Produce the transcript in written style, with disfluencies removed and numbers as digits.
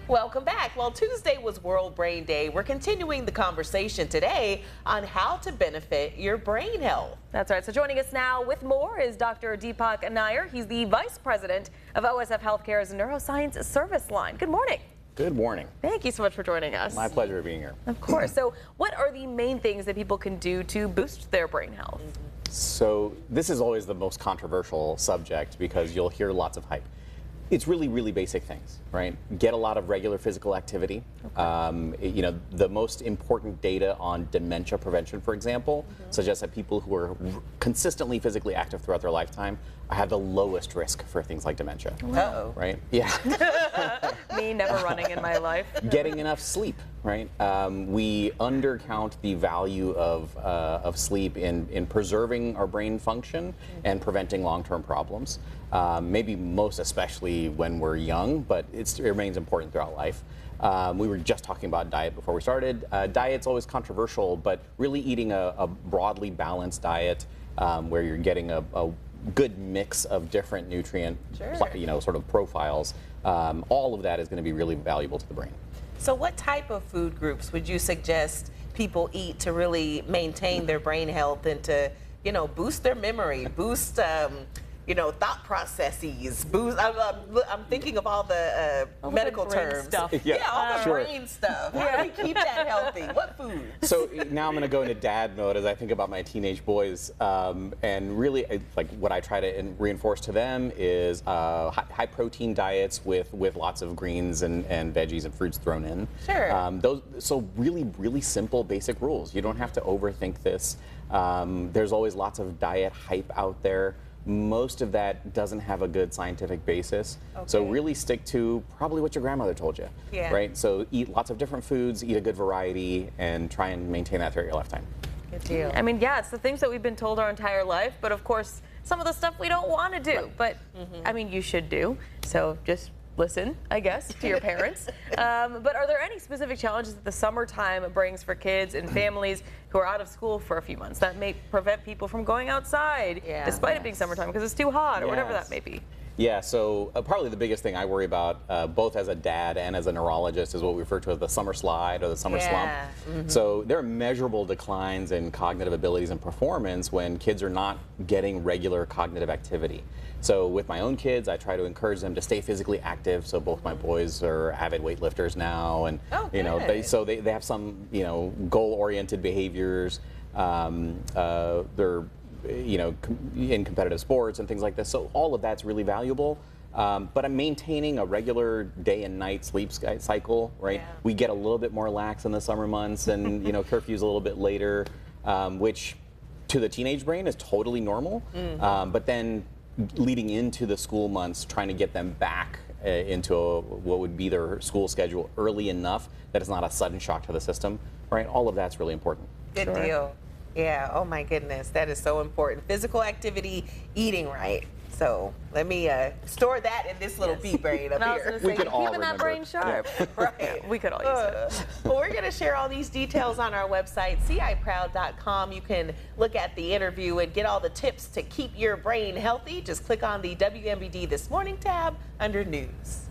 Welcome back. Well, Tuesday was World Brain Day. We're continuing the conversation today on how to benefit your brain health. That's right. So joining us now with more is Dr. Deepak Nair. He's the Vice President of OSF Healthcare's Neuroscience Service Line. Good morning. Good morning. Thank you so much for joining us. My pleasure being here. Of course. So what are the main things that people can do to boost their brain health? So this is always the most controversial subject because you'll hear lots of hype. It's really, really basic things, right? Get a lot of regular physical activity. Okay. The most important data on dementia prevention, for example, suggests that people who are consistently physically active throughout their lifetime have the lowest risk for things like dementia. Uh-oh. Right? Yeah. Me never running in my life. Getting enough sleep, right? We undercount the value of sleep in preserving our brain function and preventing long-term problems. Maybe most especially when we're young, but it remains important throughout life. We were just talking about diet before we started. Diet's always controversial, but really eating a broadly balanced diet where you're getting a good mix of different nutrient, sort of profiles. All of that is going to be really valuable to the brain. So what type of food groups would you suggest people eat to really maintain their brain health and to, boost their memory, boost, thought processes, boost, I'm thinking of all the medical terms. Stuff. Yeah, all the brain stuff. How do we keep that healthy? What food? So now I'm going to go into dad mode as I think about my teenage boys. And really, what I try to reinforce to them is high protein diets with lots of greens and veggies and fruits thrown in. Sure. So really, really simple, basic rules. You don't have to overthink this. There's always lots of diet hype out there. Most of that doesn't have a good scientific basis. Okay. So really stick to probably what your grandmother told you, right? So eat lots of different foods, eat a good variety, and try and maintain that throughout your lifetime. Good deal. I mean, yeah, it's the things that we've been told our entire life, but of course, some of the stuff we don't want to do, right. but I mean, you should do. So just listen, I guess, to your parents. But are there any specific challenges that the summertime brings for kids and families who are out of school for a few months that may prevent people from going outside despite it being summertime because it's too hot or whatever that may be? Yeah, so probably the biggest thing I worry about, both as a dad and as a neurologist, is what we refer to as the summer slide or the summer slump. So there are measurable declines in cognitive abilities and performance when kids are not getting regular cognitive activity. So with my own kids, I try to encourage them to stay physically active. So both my boys are avid weightlifters now, and they have some goal-oriented behaviors. They're in competitive sports and things like this. So all of that's really valuable. But I'm maintaining a regular day and night sleep cycle, right? Yeah. We get a little bit more lax in the summer months, and curfew's a little bit later, which to the teenage brain is totally normal. But then leading into the school months, trying to get them back into what would be their school schedule early enough that it's not a sudden shock to the system, right? All of that's really important. Good deal. Yeah, oh my goodness, that is so important. Physical activity, eating right. So let me store that in this little bee brain up here. We could all keeping that brain sharp. Right. Yeah, we could all use it. Well, we're going to share all these details on our website, ciproud.com. You can look at the interview and get all the tips to keep your brain healthy. Just click on the WMBD This Morning tab under News.